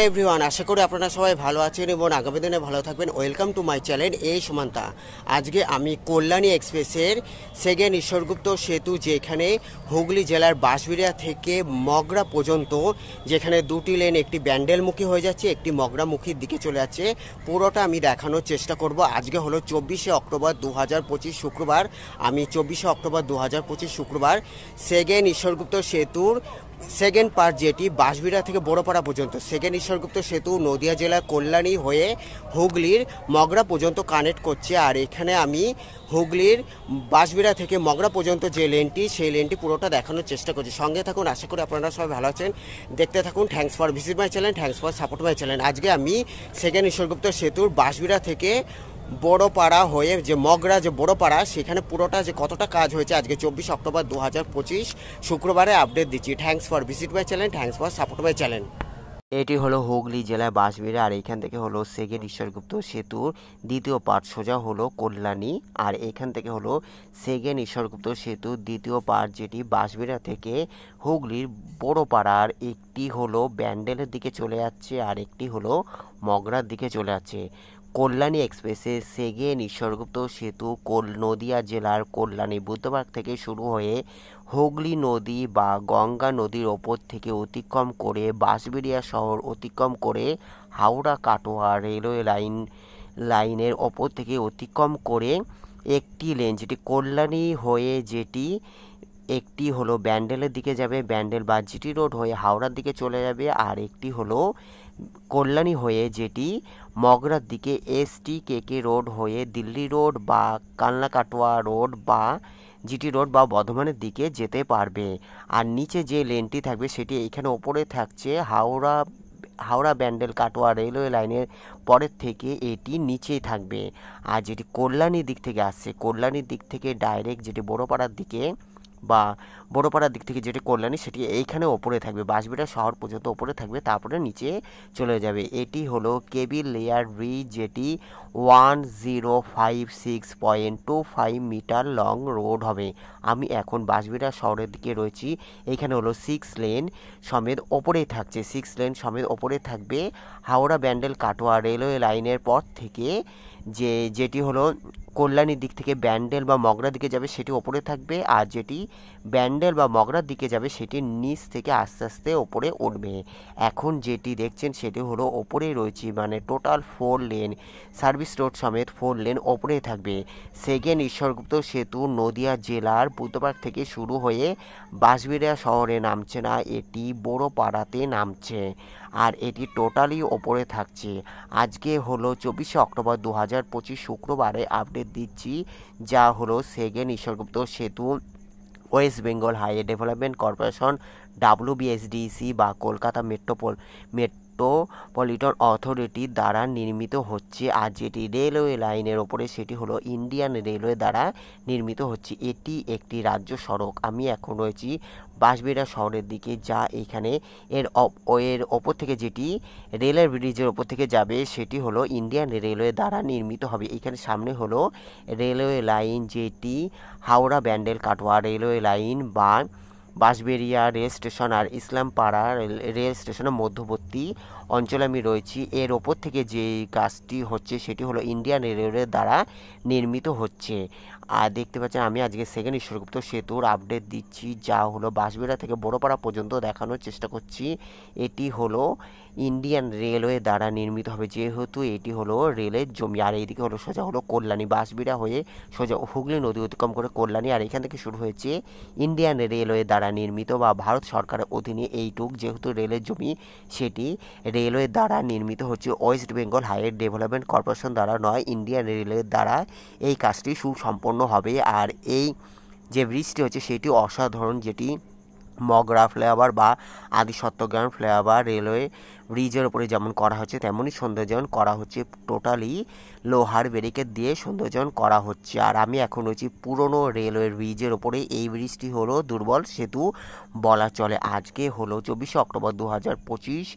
Everyone, আশা করি আপনারা সবাই ভালো আছেন এবং আগামী দিনে ভালো থাকবেন। ওয়েলকাম টু মাই চ্যানেল এ সুমান্তা। আজকে আমি কল্যাণী এক্সপ্রেসের সেকেন্ড ঈশ্বরগুপ্ত সেতু, যেখানে হুগলি জেলার বাঁশবেড়িয়া থেকে মগরা পর্যন্ত, যেখানে দুটি লেন, একটি ব্যান্ডেলমুখী হয়ে যাচ্ছে, একটি মগরামুখীর দিকে চলে যাচ্ছে, পুরোটা আমি দেখানোর চেষ্টা করব। আজকে হলো 24শে অক্টোবর 2025 শুক্রবার। আমি 24শে অক্টোবর 2025 শুক্রবার সেকেন্ড ঈশ্বরগুপ্ত সেতুর সেকেন্ড পার্ট, যেটি বাঁশবেড়িয়া থেকে বড়পাড়া পর্যন্ত, সেকেন্ড ঈশ্বরগুপ্ত সেতু নদিয়া জেলার কল্যাণী হয়ে হুগলির মগরা পর্যন্ত কানেক্ট করছে। আর এখানে আমি হুগলির বাঁশবেড়িয়া থেকে মগরা পর্যন্ত যে লেনটি, সেই লেনটি পুরোটা দেখানোর চেষ্টা করছি। সঙ্গে থাকুন, আশা করি আপনারা সবাই ভালো আছেন, দেখতে থাকুন। Thanks for visit my channel, thanks for support my channel. আজকে আমি সেকেন্ড ঈশ্বরগুপ্ত সেতুর বাঁশবেড়িয়া থেকে বড়পাড়া হয়ে যে মগরা, যে বড়পাড়া, সেখানে পুরোটা যে কতটা কাজ হয়েছে আজকে 24 অক্টোবর 2025 শুক্রবারে আপডেট দিচ্ছি। Thanks for visit my channel, thanks for support my channel. এটি হলো হুগলি জেলার বাঁশবেড়িয়া, আর এখান থেকে হলো সেকেন্ড ঈশ্বরগুপ্ত সেতুর দ্বিতীয় পার্ট, সোজা হলো কল্যাণী। আর এখান থেকে হলো সেকেন্ড ঈশ্বরগুপ্ত সেতুর দ্বিতীয় পার্ট, যেটি বাঁশবেড়িয়া থেকে হুগলির বড়পাড়ার, একটি হলো ব্যান্ডেলের দিকে চলে যাচ্ছে আর একটি হলো মগরার দিকে চলে যাচ্ছে। কল্যাণী এক্সপ্রেসের সেকেন্ড ঈশ্বরগুপ্ত সেতু নদিয়া জেলার কল্যাণী বুদ্ধবাগ থেকে শুরু হয়ে হুগলি নদী বা গঙ্গা নদীর ওপর থেকে অতিক্রম করে বাঁশবেড়িয়া শহর অতিক্রম করে হাওড়া কাটোয়া রেলওয়ে লাইনের ওপর থেকে অতিক্রম করে একটি লেন, যেটি কল্যাণী হয়ে, যেটি একটি হলো ব্যান্ডেলের দিকে যাবে, ব্যান্ডেল বা জিটি রোড হয়ে হাওড়ার দিকে চলে যাবে, আর একটি হলো কল্যাণী হয়ে, যেটি মগরার দিকে STKK রোড হয়ে দিল্লি রোড বা কালনা-কাটোয়া রোড বা জিটি রোড বা বর্ধমানের দিকে যেতে পারবে। আর নিচে যে লেনটি থাকবে সেটি এইখানে ওপরে থাকছে হাওড়া ব্যান্ডেল কাটোয়া রেলওয়ে লাইনের পরের থেকে এটি নিচেই থাকবে। আর যেটি কল্যাণীর দিক থেকে আসছে, কল্যাণীর দিক থেকে ডাইরেক্ট যেটি বড়পাড়ার দিকে বা বড়পাড়ার দিক থেকে যেটি কল্যাণী, সেটি এইখানে ওপরে থাকবে, বাঁশবেড়িয়া শহর পর্যন্ত ওপরে থাকবে, তারপরে নিচে চলে যাবে। এটি হলো কেবল লেয়ার ব্রিজ, যেটি 1056.25 মিটার লং রোড হবে। আমি এখন বাঁশবেড়িয়া শহরের দিকে রয়েছি। এইখানে হলো 6 লেন সমেত ওপরেই থাকছে, 6 লেন সমেত ওপরে থাকবে হাওড়া ব্যান্ডেল কাটোয়া রেলওয়ে লাইনের পর থেকে, যেটি হলো কল্যাণীর দিক থেকে ব্যান্ডেল বা মগরার দিকে যাবে সেটি ওপরে থাকবে, আর যেটি ব্যান্ডেল বা মগরার দিকে যাবে সেটি নিচ থেকে আস্তে আস্তে ওপরে উঠবে। এখন যেটি দেখছেন সেটি হলো ওপরেই রয়েছে, মানে টোটাল 4 লেন সার্ভিস রোড সমেত 4 লেন ওপরেই থাকবে। সেকেন্ড ঈশ্বরগুপ্ত সেতু নদিয়া জেলার বুদ্ধবাগ থেকে শুরু হয়ে বাঁশবেড়িয়া শহরে নামছে না, এটি বড়পাড়াতে নামছে, আর এটি টোটালি ওপরে থাকছে। আজকে হলো 24শে অক্টোবর 2025 শুক্রবারে আপডেট দিচ্ছি, যা হলো সেকেন্ড ঈশ্বরগুপ্ত সেতু West Bengal highway development corporation WBSDC বা কলকাতা মেট্রোপলিটন অথরিটির দ্বারা নির্মিত হচ্ছে। আর যেটি রেলওয়ে লাইনের ওপরে, সেটি হলো ইন্ডিয়ান রেলওয়ে দ্বারা নির্মিত হচ্ছে। এটি একটি রাজ্য সড়ক। আমি এখন রয়েছি বাঁশবেড়িয়া শহরের দিকে, যা এখানে এর ওপর থেকে, যেটি রেলের ব্রিজের ওপর থেকে যাবে, সেটি হলো ইন্ডিয়ান রেলওয়ে দ্বারা নির্মিত হবে। এখানে সামনে হলো রেলওয়ে লাইন, যেটি হাওড়া ব্যান্ডেল কাটোয়া রেলওয়ে লাইন বা বাঁশবেড়িয়া রেল স্টেশন আর ইসলামপাড়া রেল স্টেশনের মধ্যবর্তী অঞ্চলে আমি রয়েছি। এর ওপর থেকে যে কাজটি হচ্ছে সেটি হলো ইন্ডিয়ান রেলওয়ে দ্বারা নির্মিত হচ্ছে। আর দেখতে পাচ্ছেন আমি আজকে সেকেন্ড ঈশ্বরগুপ্ত সেতুর আপডেট দিচ্ছি, যা হলো বাঁশবেড়িয়া থেকে বড়পাড়া পর্যন্ত দেখানোর চেষ্টা করছি। এটি হলো ইন্ডিয়ান রেলওয়ে দ্বারা নির্মিত হবে, যেহেতু এটি হলো রেলের জমি। আর এইদিকে হলো সোজা হলো কল্যাণী, বাঁশবেড়িয়া হয়ে সোজা হুগলি নদী অতিক্রম করে কল্যাণী, আর এখান থেকে শুরু হয়েছে ইন্ডিয়ান রেলওয়ে দ্বারা নির্মিত বা ভারত সরকারের অধীনে এইটুক, যেহেতু রেলের জমি, সেটি রেলওয়ে দ্বারা নির্মিত হচ্ছে। West Bengal highway development corporation দ্বারা নয়, ইন্ডিয়ান রেলওয়ে দ্বারা এই কাজটি সুসম্পন্ন হবে। আর এই যে ব্রিজটি হচ্ছে সেটি অসাধারণ, যেটি মগরা ফ্লাইওভার বা আদি সত্যগ্রাম ফ্লাইওভার রেলওয়ে ব্রিজের ওপরে যেমন করা হচ্ছে তেমনই সৌন্দর্যায়ন করা হচ্ছে, টোটালি লোহার ব্যারিকেড দিয়ে সৌন্দর্যায়ন করা হচ্ছে। আর আমি এখন রয়েছি পুরনো রেলওয়ে ব্রিজের ওপরে। এই ব্রিজটি হলো দুর্বল সেতু বলা চলে। আজকে হলো 24শে অক্টোবর 2025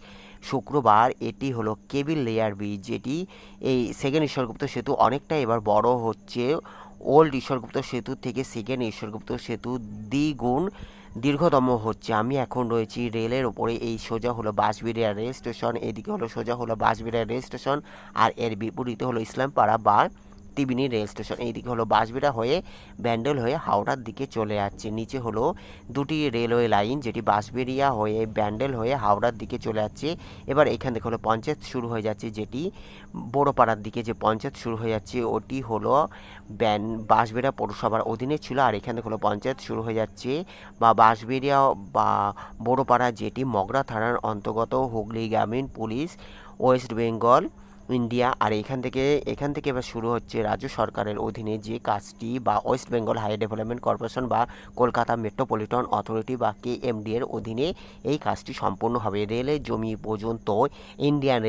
শুক্রবার। এটি হলো কেবল লেয়ার ব্রিজ, যেটি এই সেকেন্ড ঈশ্বরগুপ্ত সেতু অনেকটা এবার বড় হচ্ছে। ওল্ড ঈশ্বরগুপ্ত সেতু থেকে সেকেন্ড ঈশ্বরগুপ্ত সেতু দ্বিগুণ দীর্ঘতম হচ্ছে। আমি এখন রয়েছি রেলের ওপরে, এই সোজা হলো বাঁশবেড়িয়া রেল স্টেশন, এদিকে হলো সোজা হলো বাঁশবেড়িয়া রেল স্টেশন, আর এর বিপরীতে হলো ইসলামপাড়া বা তিবিনি রেল স্টেশন। এইদিকে হলো বাঁশবেড়িয়া হয়ে ব্যান্ডেল হয়ে হাওড়ার দিকে চলে যাচ্ছে। নিচে হলো দুটি রেলওয়ে লাইন, যেটি বাঁশবেড়িয়া হয়ে ব্যান্ডেল হয়ে হাওড়ার দিকে চলে যাচ্ছে। এবার এখান থেকে হলো পঞ্চায়েত শুরু হয়ে যাচ্ছে, যেটি বড়পাড়ার দিকে যে পঞ্চায়েত শুরু হয়ে যাচ্ছে ওটি হলো বাঁশবেড়িয়া পৌরসভার অধীনে ছিল। আর এখান থেকে হলো পঞ্চায়েত শুরু হয়ে যাচ্ছে বা বাঁশবেড়িয়া বা বড়পাড়া, যেটি মগরা থানার অন্তর্গত হুগলি গ্রামীণ পুলিশ, ওয়েস্ট বেঙ্গল, ইন্ডিয়া। আর এখান থেকে এবার শুরু হচ্ছে রাজ্য সরকারের অধীনে যে কাজটি বা West Bengal high development corporation বা কলকাতা মেট্রোপলিটন অথরিটি বা KMD এর অধীনে এই কাজটি সম্পূর্ণ হবে। রেলের জমি পর্যন্ত ইন্ডিয়ান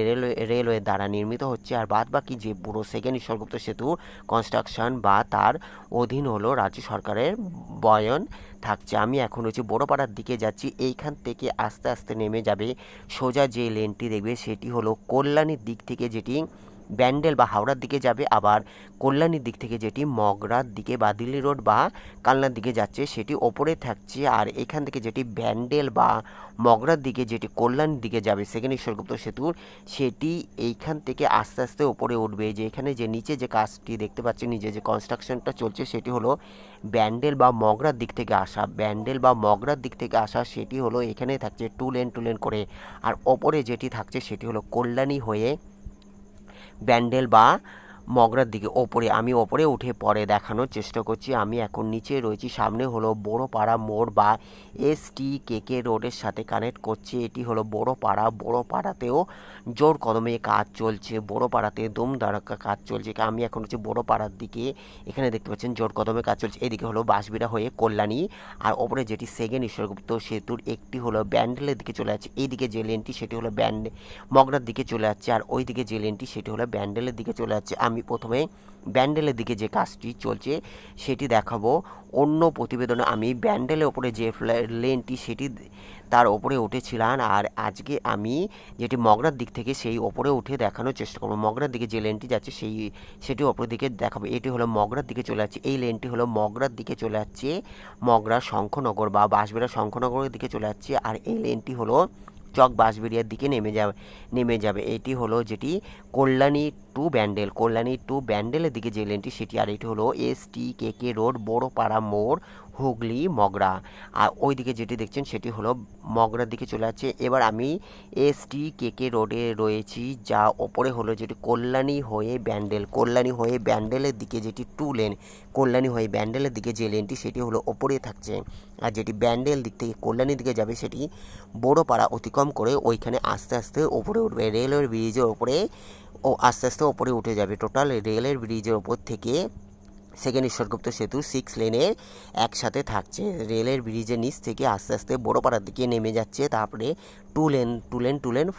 রেলওয়ে দ্বারা নির্মিত হচ্ছে, আর বাদ বাকি যে পুরো সেকেন্ড ঈশ্বরগুপ্ত সেতু কনস্ট্রাকশন বা তার অধীন হলো রাজ্য সরকারের বয়ন থাকছে। আমি এখন হচ্ছে বড়পাড়ার দিকে যাচ্ছি। এইখান থেকে আস্তে আস্তে নেমে যাবে, সোজা যে লেনটি দেখবে সেটি হলো কল্যাণীর দিক থেকে, যেটি ব্যান্ডেল বা হাওড়ার দিকে যাবে, আবার কল্যাণীর দিক থেকে যেটি মগরার দিকে বা দিল্লি রোড বা কালনার দিকে যাচ্ছে সেটি ওপরে থাকছে। আর এখান থেকে যেটি ব্যান্ডেল বা মগরার দিকে যেটি কল্যাণীর দিকে যাবে সেকেন্ড ঈশ্বরগুপ্ত সেতুর, সেটি এইখান থেকে আস্তে আস্তে ওপরে উঠবে। যে এখানে যে নিচে যে কাজটি দেখতে পাচ্ছেন, নিচে যে কনস্ট্রাকশনটা চলছে সেটি হলো ব্যান্ডেল বা মগরার দিক থেকে আসা। ব্যান্ডেল বা মগরার দিক থেকে আসা সেটি হলো এখানে থাকছে টু লেন করে, আর ওপরে যেটি থাকছে সেটি হলো কল্যাণী হয়ে ব্যান্ডেল বা মগরার দিকে ওপরে। আমি ওপরে উঠে পরে দেখানোর চেষ্টা করছি। আমি এখন নিচে রয়েছি। সামনে হলো বড়পাড়া মোড় বা STKK রোডের সাথে কানেক্ট করছে। এটি হলো বড়পাড়া। বড়পাড়াতেও জোর কদমে কাজ চলছে, বড়পাড়াতে দুমদারাক্কা কাজ চলছে। আমি এখন হচ্ছে বড়পাড়ার দিকে, এখানে দেখতে পাচ্ছেন জোর কদমে কাজ চলছে। এদিকে হলো বাঁশবেড়িয়া হয়ে কল্যাণী, আর ওপরে যেটি সেকেন্ড ঈশ্বরগুপ্ত সেতুর একটি হলো ব্যান্ডেলের দিকে চলে যাচ্ছে। এইদিকে যে লেনটি সেটি হলো মগরার দিকে চলে যাচ্ছে, আর ওইদিকে যে লেনটি সেটি হলো ব্যান্ডেলের দিকে চলে যাচ্ছে। আমি প্রথমে ব্যান্ডেলের দিকে যে কাজটি চলছে সেটি দেখাবো অন্য প্রতিবেদনে। আমি ব্যান্ডেলের ওপরে যে লেনটি সেটি তার ওপরে উঠেছিলাম, আর আজকে আমি যেটি মগরার দিক থেকে সেই ওপরে উঠে দেখানোর চেষ্টা করবো। মগরার দিকে যে লেনটি যাচ্ছে সেটি ওপরের দিকে দেখাবো। এটি হলো মগরার দিকে চলে যাচ্ছে, এই লেনটি হলো মগরার দিকে চলে যাচ্ছে, মগরা শঙ্খনগর বা বাঁশবেড়িয়া শঙ্খনগরের দিকে চলে যাচ্ছে। আর এই লেনটি হলো চক বাঁশবেড়িয়ার দিকে নেমে যাবে। এটি হলো যেটি কল্যাণী টু ব্যান্ডেলের দিকে যে লেনটি সেটি, আর এটি হলো STKK রোড বড়পাড়া মোড় হুগলি মগরা। আর ওইদিকে যেটি দেখছেন সেটি হলো মগরার দিকে চলে যাচ্ছে। এবার আমি STKK রোডে রয়েছি, যা ওপরে হলো যেটি কল্যাণী হয়ে ব্যান্ডেলের দিকে যেটি টু লেন, কল্যাণী হয়ে ব্যান্ডেলের দিকে যে লেনটি সেটি হলো ওপরে থাকছে। আর যেটি ব্যান্ডেল দিক থেকে কল্যাণীর দিকে যাবে সেটি বড়পাড়া অতিক্রম করে ওইখানে আস্তে আস্তে ওপরে উঠবে, রেলওয়ে ব্রিজের ওপরে আস্তে আস্তে ওপরে উঠে যাবে। টোটাল রেলের ব্রিজের ওপর থেকে সেকেন্ড ঈশ্বরগুপ্ত সেতু 6 লেনে একসাথে থাকছে। রেলের ব্রিজের নিচ থেকে আস্তে আস্তে বড়পাড়ার দিকে নেমে যাচ্ছে, তারপরে টু লেন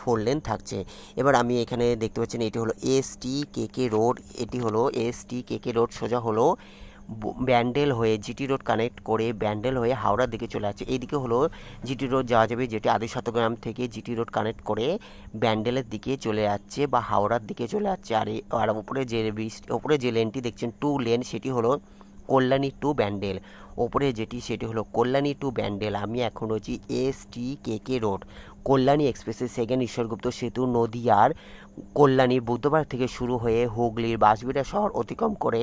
4 লেন থাকছে। এবার আমি এখানে দেখতে পাচ্ছেন এটি হলো STKK রোড, এটি হলো STKK রোড সোজা হলো ব্যান্ডেল হয়ে GT রোড কানেক্ট করে ব্যান্ডেল হয়ে হাওড়ার দিকে চলে যাচ্ছে। এইদিকে হলো GT রোড যাওয়া যাবে, যেটি আদিশতগ্রাম থেকে GT রোড কানেক্ট করে ব্যান্ডেলের দিকে চলে যাচ্ছে বা হাওড়ার দিকে চলে যাচ্ছে। আর ওপরে যে লেনটি দেখছেন টু লেন সেটি হলো কল্যাণী টু ব্যান্ডেল। ওপরে যেটি সেটি হলো কল্যাণী টু ব্যান্ডেল। আমি এখন রয়েছি STKK রোড, কল্যাণী এক্সপ্রেসের সেকেন্ড ঈশ্বরগুপ্ত সেতু নদিয়ার কল্যাণীর বুধবার থেকে শুরু হয়ে হুগলির বাঁশবেড়িয়া শহর অতিক্রম করে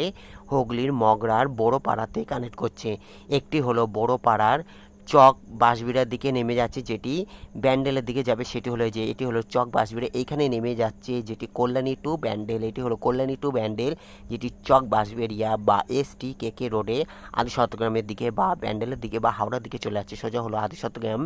হুগলির মগরার বড়পাড়াতে কানেক্ট করছে। একটি হলো বড়পাড়ার চক বাঁশবেড়িয়ার দিকে নেমে যাচ্ছে, যেটি ব্যান্ডেলের দিকে যাবে সেটি হলো যে এটি হলো চক বাঁশবেড়িয়া, এইখানে নেমে যাচ্ছে যেটি কল্যাণী টু ব্যান্ডেল। এটি হলো কল্যাণী টু ব্যান্ডেল, যেটি চক বাঁশবেড়িয়া বা STKK রোডে আদিশতগ্রামের দিকে বা ব্যান্ডেলের দিকে বা হাওড়ার দিকে চলে যাচ্ছে। সোজা হলো আদিশতগ্রাম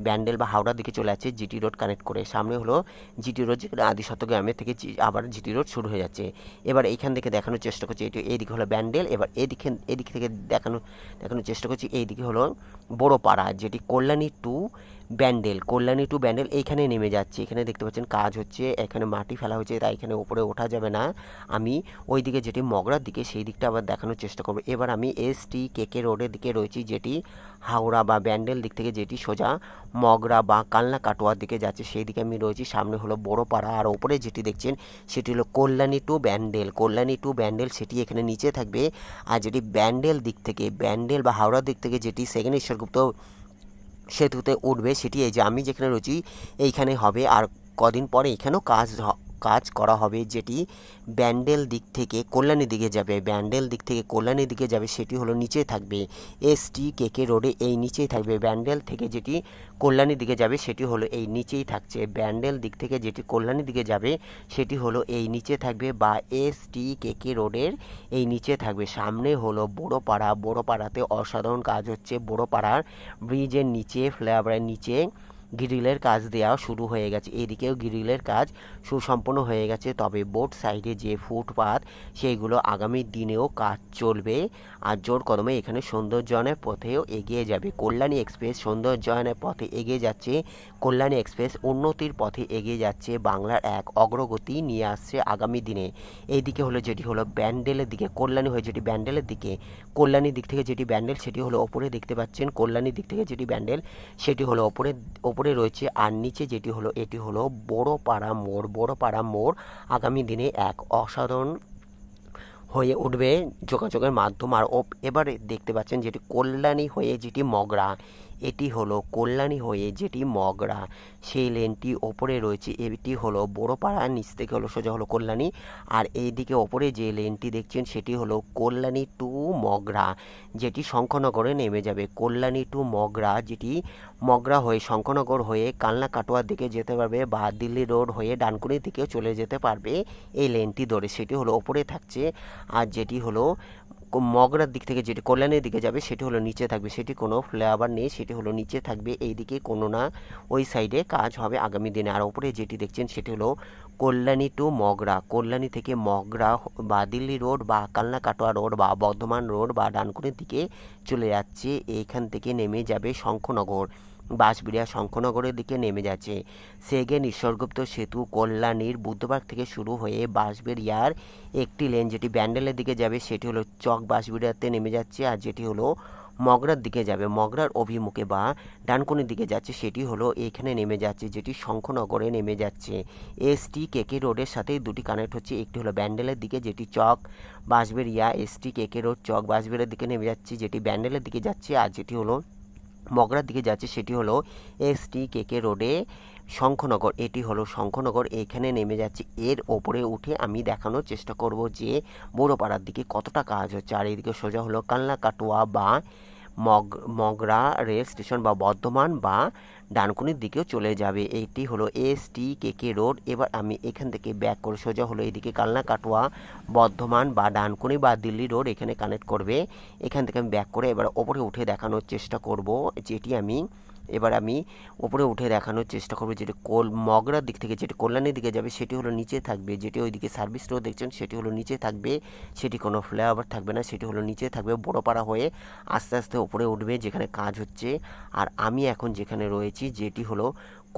ব্যান্ডেল বা হাওড়ার দিকে চলে যাচ্ছে GT রোড কানেক্ট করে। সামনে হলো GT রোড, যেখানে আদিশতগ্রামের থেকে আবার GT রোড শুরু হয়ে যাচ্ছে। এবার এইখান থেকে দেখানোর চেষ্টা করছি এইদিকে হলো ব্যান্ডেল। এবার এদিক থেকে দেখানোর চেষ্টা করছি এইদিকে হলো বড়পাড়া, যেটি কল্যাণী টু ব্যান্ডেল এইখানে নেমে যাচ্ছে। এখানে দেখতে পাচ্ছেন কাজ হচ্ছে, এখানে মাটি ফেলা হচ্ছে, তাই এখানে উপরে ওঠা যাবে না। আমি ওই দিকে যেটি মগরার দিকে সেই দিকটা আবার দেখানোর চেষ্টা করবো। এবার আমি STKK রোডের দিকে রয়েছি, যেটি হাওড়া বা ব্যান্ডেল দিক থেকে যেটি সোজা মগরা বা কালনা কাটোয়ার দিকে যাচ্ছে সেই দিকে আমি রয়েছি। সামনে হলো বড়পাড়া, আর ওপরে যেটি দেখছেন সেটি হলো কল্যাণী টু ব্যান্ডেল, সেটি এখানে নিচে থাকবে। আর যেটি ব্যান্ডেল বা হাওড়ার দিক থেকে যেটি সেকেন্ড ঈশ্বরগুপ্ত সেতুতে উঠবে সেটি এই যে আমি যেখানে রয়েছি এইখানে হবে। আর কদিন পরে এখানেও কাজ করা হবে, যেটি ব্যান্ডেল দিক থেকে কল্যাণী দিকে যাবে। ব্যান্ডেল দিক থেকে কল্যাণী দিকে যাবে সেটি হলো নিচে থাকবে ST KK রোডে, এই নিচেই থাকবে। ব্যান্ডেল থেকে যেটি কল্যাণী দিকে যাবে সেটি হলো এই নিচেই থাকছে। ব্যান্ডেল দিক থেকে যেটি কল্যাণী দিকে যাবে সেটি হলো এই নিচে থাকবে, বা ST KK রোডের এই নিচে থাকবে। সামনে হলো বড়োপাড়া। বড়োপাড়াতে অসাধারণ কাজ হচ্ছে। বড়োপাড়ার ব্রিজের নিচে, ফ্লাইওভারের নিচে গ্রিলের কাজ দেওয়া শুরু হয়ে গেছে। এদিকেও গ্রিলের কাজ সুসম্পন্ন হয়ে গেছে। তবে বোট সাইডে যে ফুটপাত সেইগুলো আগামী দিনেও কাজ চলবে। আর জোর কদমে এখানে সৌন্দর্যায়নের পথেও এগিয়ে যাবে। কল্যাণী এক্সপ্রেস সৌন্দর্যায়নের পথে এগিয়ে যাচ্ছে। কল্যাণী এক্সপ্রেস উন্নতির পথে এগিয়ে যাচ্ছে। বাংলার এক অগ্রগতি নিয়ে আসছে আগামী দিনে। এইদিকে হলো যেটি হলো ব্যান্ডেলের দিকে, কল্যাণী হয়ে যেটি ব্যান্ডেলের দিকে, কল্যাণীর দিক থেকে যেটি ব্যান্ডেল সেটি হলো ওপরে দেখতে পাচ্ছেন। কল্যাণীর দিক থেকে যেটি ব্যান্ডেল সেটি হলো ওপরে রয়েছে। আর নিচে যেটি হলো এটি হলো বড়োপাড়া মোড়। বড়োপাড়া মোড় আগামী দিনে এক অসাধারণ হয়ে উঠবে যোগাযোগের মাধ্যম। আর এবারে দেখতে পাচ্ছেন যেটি কল্যাণী হয়ে যেটি মগরা, এটি হলো কল্যাণী হয়ে যেটি মগরা, সেই লেনটি ওপরে রয়েছে। এটি হলো বড়োপাড়া, নিচ থেকে হলো সোজা হলো কল্যাণী। আর এইদিকে ওপরে যে লেনটি দেখছেন সেটি হলো কল্যাণী টু মগরা, যেটি শঙ্খনগরে নেমে যাবে। কল্যাণী টু মগরা, যেটি মগরা হয়ে শঙ্খনগর হয়ে কালনা কাটোয়ার দিকে যেতে পারবে, বা দিল্লি রোড হয়ে ডানকুনির দিকেও চলে যেতে পারবে এই লেনটি ধরে, সেটি হলো ওপরে থাকছে। আর যেটি হলো মগরার দিক থেকে যেটি কল্যাণীর দিকে যাবে সেটি হলো নিচে থাকবে। সেটি কোনো ফ্লাইওভার নেই, সেটি হলো নিচে থাকবে। এইদিকে কোনো না ওই সাইডে কাজ হবে আগামী দিনে। আর ওপরে যেটি দেখছেন সেটি হলো কল্যাণী টু মগরা। কল্যাণী থেকে মগরা বা দিল্লি রোড বা কালনা কাটোয়া রোড বা বর্ধমান রোড বা ডানকুনির দিকে চলে যাচ্ছে। এইখান থেকে নেমে যাবে শঙ্খনগর, বাঁশবেড়িয়া শঙ্খনগরের দিকে নেমে যাচ্ছে। সেকেন্ড ঈশ্বরগুপ্ত সেতু কল্যাণীর বুদ্ধবাগ থেকে শুরু হয়ে বাঁশবেড়িয়ার একটি লেন যেটি ব্যান্ডেলের দিকে যাবে সেটি হলো চক বাঁশবেড়িয়াতে নেমে যাচ্ছে। আর যেটি হলো মগরার দিকে যাবে, মগরার অভিমুখে বা ডানকুনির দিকে যাচ্ছে, সেটি হলো এখানে নেমে যাচ্ছে, যেটি শঙ্খনগরে নেমে যাচ্ছে। ST KK রোডের সাথে দুটি কানেক্ট হচ্ছে। একটি হলো ব্যান্ডেলের দিকে যেটি চক বাঁশবেড়িয়া, ST KK রোড চক বাঁশবেড়িয়ার দিকে নেমে যাচ্ছে যেটি ব্যান্ডেলের দিকে যাচ্ছে। আর যেটি হলো মগরার দিকে যাচ্ছে সেটি হলো ST KK রোডে শঙ্খনগর, এটি হলো শঙ্খনগর, এখানে নেমে যাচ্ছে। এর ওপরে উঠে আমি দেখানোর চেষ্টা করব যে বড়োপাড়ার দিকে কতটা কাজ হচ্ছে। আর এদিকে সোজা হলো কালনা কাটোয়া বা মগরা রেল স্টেশন বা বর্ধমান বা ডানকুনির দিকেও চলে যাবে। এইটি হলো ST KK রোড। এবার আমি এখান থেকে ব্যাক করে সোজা হলো এইদিকে কালনা কাটোয়া, বর্ধমান বা ডানকুনি বা দিল্লি রোড এখানে কানেক্ট করবে। এখান থেকে আমি ব্যাক করে এবার ওপরে উঠে দেখানোর চেষ্টা করব, যেটি আমি ওপরে উঠে দেখানোর চেষ্টা করবো। যেটি মগরার দিক থেকে যেটি কল্যাণীর দিকে যাবে সেটি হলো নিচে থাকবে। যেটি ওইদিকে সার্ভিস রোড দেখছেন সেটি হলো নিচে থাকবে, সেটি কোনো ফ্লাইওভার থাকবে না, সেটি হলো নিচে থাকবে। বড়োপাড়া হয়ে আস্তে আস্তে ওপরে উঠবে যেখানে কাজ হচ্ছে। আর আমি এখন যেখানে রয়েছি যেটি হলো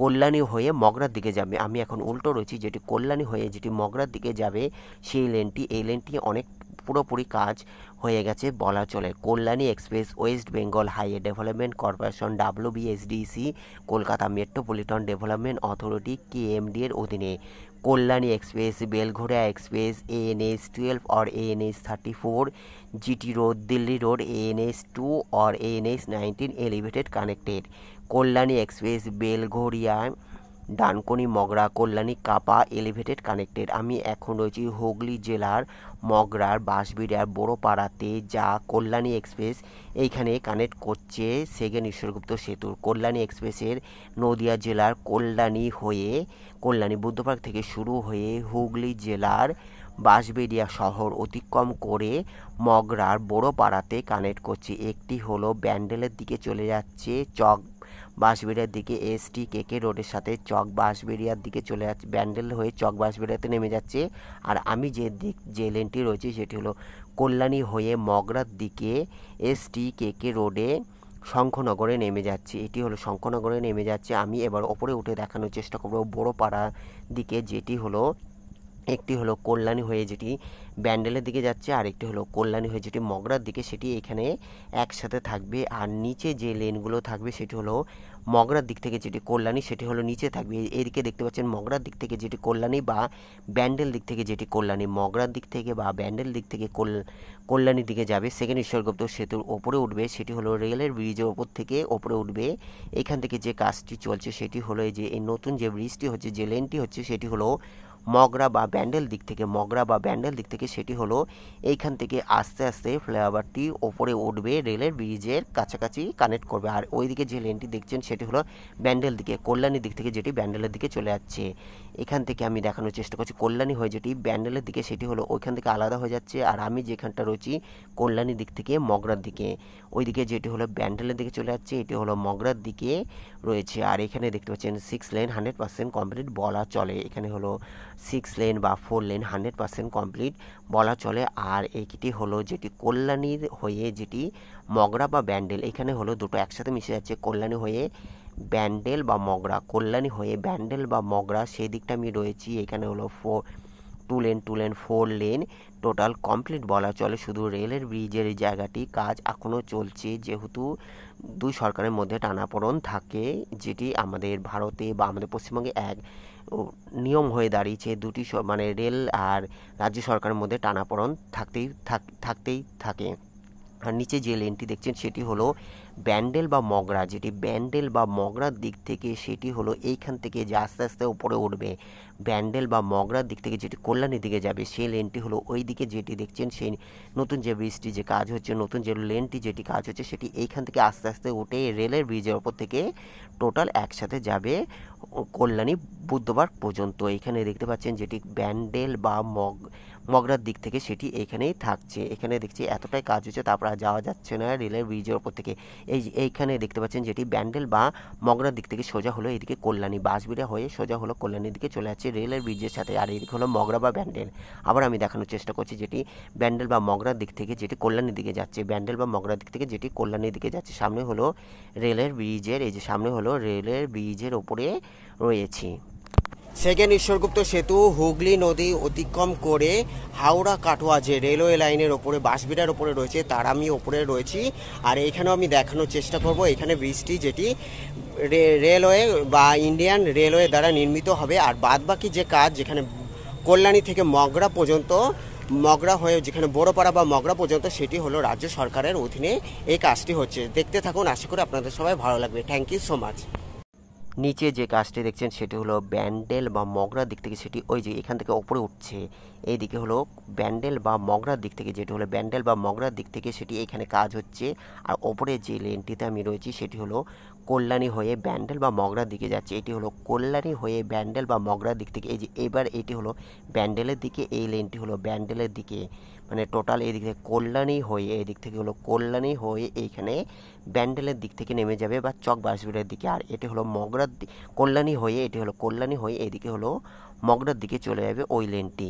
কল্যাণী হয়ে মগরার দিকে যাবে, আমি এখন উল্টো রয়েছি, যেটি কল্যাণী হয়ে যেটি মগরার দিকে যাবে সেই লেনটি, এই লেনটি অনেক পুরোপুরি কাজ হয়ে গেছে বলা চলে। Kalyani express West Bengal highway development corporation WBSDC Kolkata metropolitan development authority KMD এর অধীনে। Kalyani express, Belgharia express, AN/H12 और AN/H34, GT road, Delhi road, AN/H2 और AN/H19 elevated connected. Kalyani expressway Belgharia Dankuni Magra Kalyani কাপা এলিভেটেড কানেক্টেড। আমি এখন রয়েছি হুগলি জেলার মগরার বাঁশবেড়িয়ার বড়োপাড়াতে, যা কল্যাণী এক্সপ্রেস এইখানে কানেক্ট করছে সেকেন্ড ঈশ্বরগুপ্ত সেতুর। কল্যাণী এক্সপ্রেসের নদিয়া জেলার কল্যাণী বুদ্ধপার্ক থেকে শুরু হয়ে হুগলি জেলার বাঁশবেড়িয়া শহর অতিক্রম করে মগরার বড়োপাড়াতে কানেক্ট করছে। একটি হলো ব্যান্ডেলের দিকে চলে যাচ্ছে চক বাঁশবেড়িয়ার দিকে, ST/KK রোডের সাথে চক বাঁশবেড়িয়ার দিকে চলে যাচ্ছে, ব্যান্ডেল হয়ে চক বাঁশবেড়িয়াতে নেমে যাচ্ছে। আর আমি যে লেনটি রয়েছে সেটি হলো কল্যাণী হয়ে মগরার দিকে ST/KK রোডে শঙ্খনগরে নেমে যাচ্ছে। এটি হলো শঙ্খনগরে নেমে যাচ্ছে। আমি এবার ওপরে উঠে দেখানোর চেষ্টা করব বড়োপাড়া দিকে, যেটি হলো একটি হলো কল্যাণী হয়ে যেটি ব্যান্ডেলের দিকে যাচ্ছে, আর একটি হলো কল্যাণী হয়ে যেটি মগরার দিকে, সেটি এখানে একসাথে থাকবে। আর নিচে যে লেনগুলো থাকবে সেটি হলো মগরার দিক থেকে যেটি কল্যাণী সেটি হলো নিচে থাকবে। এদিকে দেখতে পাচ্ছেন মগরার দিক থেকে যেটি কল্যাণী বা ব্যান্ডেল দিক থেকে যেটি কল্যাণী, মগরার দিক থেকে বা ব্যান্ডেল দিক থেকে কল্যাণীর দিকে যাবে। সেকেন্ড ঈশ্বরগুপ্ত সেতুর ওপরে উঠবে, সেটি হলো রেলের ব্রিজের ওপর থেকে ওপরে উঠবে। এখান থেকে যে কাজটি চলছে সেটি হলো এই নতুন যে ব্রিজটি হচ্ছে, যে লেনটি হচ্ছে, সেটি হলো মগরা বা ব্যান্ডেল দিক থেকে, মগরা বা ব্যান্ডেল দিক থেকে সেটি হলো এইখান থেকে আস্তে আস্তে ফ্লাইওভারটি ওপরে উঠবে, রেলের ব্রিজের কাছাকাছি কানেক্ট করবে। আর ওইদিকে যে লেনটি দেখছেন সেটি হলো ব্যান্ডেল দিকে, কল্যাণীর দিক থেকে যেটি ব্যান্ডেলের দিকে চলে যাচ্ছে। এখান থেকে আমি দেখানোর চেষ্টা করছি কল্যাণী হয়ে যেটি ব্যান্ডেলের দিকে সেটি হলো ওইখান থেকে আলাদা হয়ে যাচ্ছে। আর আমি যেখানটা রয়েছি কল্যাণীর দিক থেকে মগরার দিকে, ওইদিকে যেটি হলো ব্যান্ডেলের দিকে চলে যাচ্ছে, এটি হলো মগরার দিকে রয়েছে। আর এখানে দেখতে পাচ্ছেন 6 লেন 100% কমপ্লিট বলা চলে। এখানে হলো 6 লেন বা 4 লেন 100% কমপ্লিট বলা চলে। আর এইটি হলো যেটি কল্যাণীর হয়ে যেটি মগরা বা ব্যান্ডেল, এখানে হলো দুটো একসাথে মিশে যাচ্ছে, কল্যাণী হয়ে ব্যান্ডেল বা মগরা, কল্যাণী হয়ে ব্যান্ডেল বা মগরা, সেই দিকটা আমি রয়েছি। এখানে হলো 2 lane 2 lane 4 lane total complete বলা চলে। শুধু রেলের ব্রিজের জায়গাটি কাজ এখনও চলছে, যেহেতু দুই সরকারের মধ্যে টানাপোড়েন থাকে, যেটি আমাদের ভারতে বা আমাদের পশ্চিমবঙ্গে এক নিয়ম হয়ে দাঁড়িয়েছে। দুটি মানে রেল আর রাজ্য সরকারের মধ্যে টানাপোড়েন থাকতেই থাকে। আর নিচে যে লেনটি দেখছেন সেটি হলো ব্যান্ডেল বা মগরা, যেটি ব্যান্ডেল বা মগরার দিক থেকে সেটি হলো এইখান থেকে যে আস্তে আস্তে উপরে উঠবে, ব্যান্ডেল বা মগরার দিক থেকে যেটি কল্যাণীর দিকে যাবে, সেই লেনটি হলো ওই দিকে যেটি দেখছেন, সেই নতুন যে ব্রিজটি যে কাজ হচ্ছে, নতুন যে লেনটি যেটি কাজ হচ্ছে, সেটি এইখান থেকে আস্তে আস্তে উঠে রেলের ব্রিজের ওপর থেকে টোটাল একসাথে যাবে কল্যাণী বুদ্ধবার পর্যন্ত। এখানে দেখতে পাচ্ছেন যেটি ব্যান্ডেল বা মগরার দিক থেকে সেটি এখানেই থাকছে। এখানে দেখছি এতটাই কাজ হচ্ছে, তারপর আর যাওয়া যাচ্ছে না রেলের ব্রিজের ওপর থেকে। এইখানে দেখতে পাচ্ছেন যেটি ব্যান্ডেল বা মগরার দিক থেকে সোজা হলো এদিকে কল্যাণী, বাঁশবিড়া হয়ে সোজা হলো কল্যাণীর দিকে চলে যাচ্ছে রেলের ব্রিজের সাথে। আর এদিকে হলো মগরা বা ব্যান্ডেল। আবার আমি দেখানোর চেষ্টা করছি যেটি ব্যান্ডেল বা মগরার দিক থেকে যেটি কল্যাণীর দিকে যাচ্ছে, ব্যান্ডেল বা মগরার দিক থেকে যেটি কল্যাণীর দিকে যাচ্ছে। সামনে হলো রেলের ব্রিজের, এই যে সামনে হলো রেলের ব্রিজের ওপরে রয়েছি। সেকেন্ড ঈশ্বরগুপ্ত সেতু হুগলি নদী অতিক্রম করে হাওড়া কাটোয়া যে রেলওয়ে লাইনের ওপরে বাঁশবিড়ার ওপরে রয়েছে, তার আমি ওপরে রয়েছি। আর এখানেও আমি দেখানোর চেষ্টা করব এখানে ব্রিজটি যেটি রেলওয়ে বা ইন্ডিয়ান রেলওয়ে দ্বারা নির্মিত হবে। আর বাদবাকি যে কাজ যেখানে কল্যাণী থেকে মগরা পর্যন্ত, মগরা হয়ে যেখানে বড়পাড়া বা মগরা পর্যন্ত, সেটি হলো রাজ্য সরকারের অধীনে এই কাজটি হচ্ছে। দেখতে থাকুন, আশা করি আপনাদের সবাই ভালো লাগবে। Thank you so much. নিচে যে কাজটি দেখছেন সেটি হলো ব্যান্ডেল বা মগরার দিক থেকে, সেটি ওই যে এখান থেকে ওপরে উঠছে। এইদিকে হলো ব্যান্ডেল বা মগরার দিক থেকে, যেটি হলো ব্যান্ডেল বা মগরার দিক থেকে সেটি এখানে কাজ হচ্ছে। আর ওপরে যে লেনটিতে আমি রয়েছি সেটি হলো কল্যাণী হয়ে ব্যান্ডেল বা মগরার দিকে যাচ্ছে। এটি হলো কল্যাণী হয়ে ব্যান্ডেল বা মগরার দিক থেকে। এই যে এবার এটি হলো ব্যান্ডেলের দিকে, এই লেনটি হলো ব্যান্ডেলের দিকে, মানে টোটাল এই দিক থেকে কল্যাণী হয়ে, এই দিক থেকে হলো কল্যাণী হয়ে এইখানে ব্যান্ডেলের দিক থেকে নেমে যাবে বা চক বাঁশবিড়ার দিকে। আর এটি হলো মগরার কল্যাণী হয়ে, এটি হলো কল্যাণী হয়ে এদিকে হলো মগরার দিকে চলে যাবে ওই লেনটি।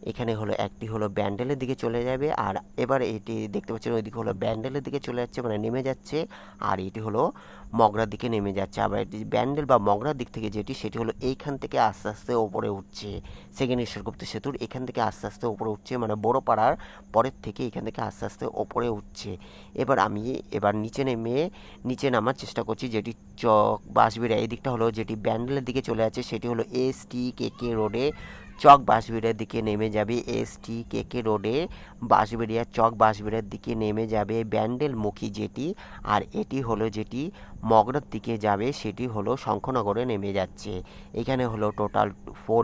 এখানে হলো একটি হলো ব্যান্ডেলের দিকে চলে যাবে, আর এবার এটি দেখতে পাচ্ছেন ওইদিকে হলো ব্যান্ডেলের দিকে চলে যাচ্ছে, মানে নেমে যাচ্ছে। আর এটি হলো মগরার দিকে নেমে যাচ্ছে। আবার এটি ব্যান্ডেল বা মগরার দিক থেকে যেটি, সেটি হলো এইখান থেকে আস্তে আস্তে ওপরে উঠছে। সেকেন্ড ঈশ্বরগুপ্ত সেতুর এখান থেকে আস্তে আস্তে ওপরে উঠছে, মানে বড়পাড়ার পরের থেকে এখান থেকে আস্তে আস্তে ওপরে উঠছে। এবার নিচে নামার চেষ্টা করছি, যেটি চক বাঁশবিড়া এই দিকটা হলো যেটি ব্যান্ডেলের দিকে চলে যাচ্ছে, সেটি হলো STKK রোডে চক বাঁশবিড়ার দিকে নেমে যাবে। STKK রোডে বাঁশবিড়িয়া চক বাঁশবিড়ার দিকে নেমে যাবে ব্যান্ডেলমুখী যেটি। আর এটি হলো যেটি মগরার দিকে যাবে, সেটি হলো শঙ্খনগরে নেমে যাচ্ছে। এখানে হলো টোটাল 4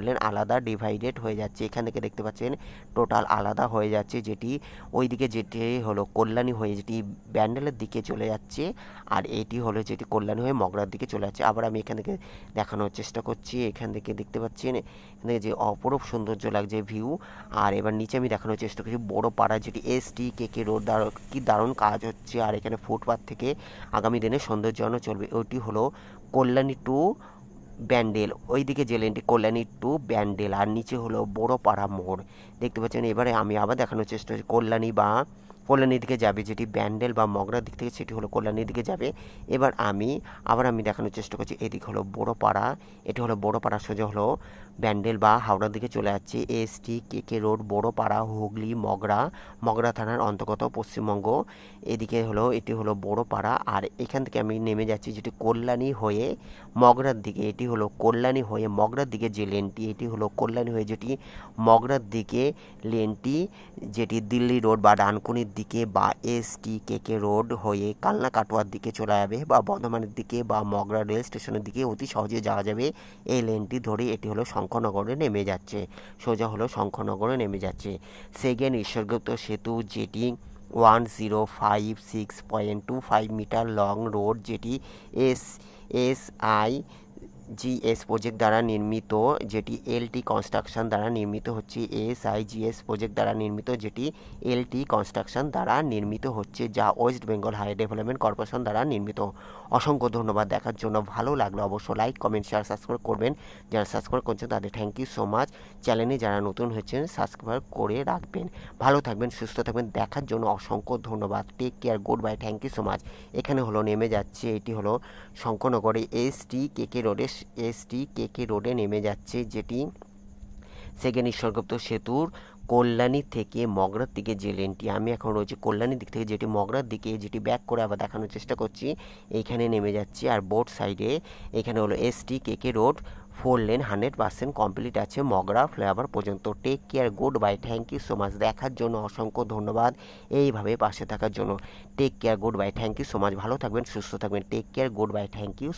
লেন আলাদা ডিভাইডেড হয়ে যাচ্ছে। এখান থেকে দেখতে পাচ্ছেন টোটাল আলাদা হয়ে যাচ্ছে, যেটি ওইদিকে যেটি হলো কল্যাণী হয়ে যেটি ব্যান্ডেলের দিকে চলে যাচ্ছে, আর এটি হলো যেটি কল্যাণী হয়ে মগরার দিকে চলে যাচ্ছে। আবার আমি এখান থেকে দেখানোর চেষ্টা করছি, এখান থেকে দেখতে পাচ্ছেন এখানে যে অপরূপ সৌন্দর্য লাগছে ভিউ। আর এবার নিচে আমি দেখানোর চেষ্টা করছি বড় পাড়া যেটি STKK রোড, কি দারুণ কাজ হচ্ছে। আর এখানে ফুটপাথ থেকে আগামী দিনে সৌন্দর্যায়নও চলবে। ওইটি হলো কল্যাণী টু ব্যান্ডেল, ওইদিকে যে লেনটি কল্যাণী টু ব্যান্ডেল, আর নিচে হলো বড়পাড়া মোড় দেখতে পাচ্ছেন। এবারে আমি আবার দেখানোর চেষ্টা করছি কল্যাণীর দিকে যাবে, যেটি ব্যান্ডেল বা মগরার দিক থেকে সেটি হলো কল্যাণীর দিকে যাবে। এবার আমি দেখানোর চেষ্টা করছি এদিক হলো বড়পাড়া, এটি হলো বড়পাড়া সোজা হলো ব্যান্ডেল বা হাওড়ার দিকে চলে যাচ্ছে। এসটি কেকে রোড, বড়পাড়া, হুগলি, মগরা থানার অন্তর্গত, পশ্চিমবঙ্গ। এদিকে হলো এটি হলো বড়পাড়া। আর এখান থেকে আমি নেমে যাচ্ছি যেটি কল্যাণী হয়ে মগরার দিকে। এটি হলো কল্যাণী হয়ে মগরার দিকে যে লেনটি, এটি হলো কল্যাণী হয়ে যেটি মগরার দিকে লেনটি, যেটি দিল্লি রোড বা ডানকুনির দিকে বা এসটি কেকে রোড হয়ে কালনা কাটোয়ার দিকে চলে যাবে বা বর্ধমানের দিকে বা মগরা রেল স্টেশনের দিকে অতি সহজে যাওয়া যাবে এই লেনটি ধরে। এটি হলো শঙ্করনগরে নেমে যাচ্ছে, সোজা হলো শঙ্করনগরে নেমে যাচ্ছে। সেকেন্ড ঈশ্বরগুপ্ত সেতু, যেটি 1056.25 মিটার লং রোড, যেটি এসআইজিএস প্রজেক্ট দ্বারা নির্মিত, যেটি এলটি কনস্ট্রাকশন দ্বারা নির্মিত হচ্ছে। এসআইজিএস প্রজেক্ট দ্বারা নির্মিত, যেটি এলটি কনস্ট্রাকশন দ্বারা নির্মিত হচ্ছে, যা West Bengal highway development corporation দ্বারা নির্মিত। অসংখ্য ধন্যবাদ দেখার জন্য। ভালো লাগলো অবশ্যই লাইক, কমেন্ট, শেয়ার, সাবস্ক্রাইব করবেন। যারা সাবস্ক্রাইব করছেন তাদের থ্যাংক ইউ সো মাচ। চ্যানেলে যারা নতুন হয়েছেন সাবস্ক্রাইব করে রাখবেন। ভালো থাকবেন, সুস্থ থাকবেন, দেখার জন্য অসংখ্য ধন্যবাদ। Take care, goodbye, thank you so much. এখানে হলো নেমে যাচ্ছে, এটি হলো শঙ্করনগরে এসটি কেকে রোডে নেমে যাচ্ছে, যেটি সেকেন্ড ঈশ্বরগুপ্ত সেতুর কল্যাণী থেকে মগরার দিকে যে লেনটি, আমি এখন রয়েছি কল্যাণীর দিক থেকে, যেটি মগরার দিকে, যেটি ব্যাক করে আবার দেখানোর চেষ্টা করছি। এইখানে নেমে যাচ্ছি। আর বোর্ড সাইডে এখানে হলো এসটি কেকে রোড 4 লেন 100% কমপ্লিট আছে মগরা ফ্লাইওভার পর্যন্ত। Take care, goodbye, thank you so much. দেখার জন্য অসংখ্য ধন্যবাদ, এইভাবে পাশে থাকার জন্য। Take care, goodbye, thank you so much. ভালো থাকবেন, সুস্থ থাকবেন। Take care, goodbye, thank you.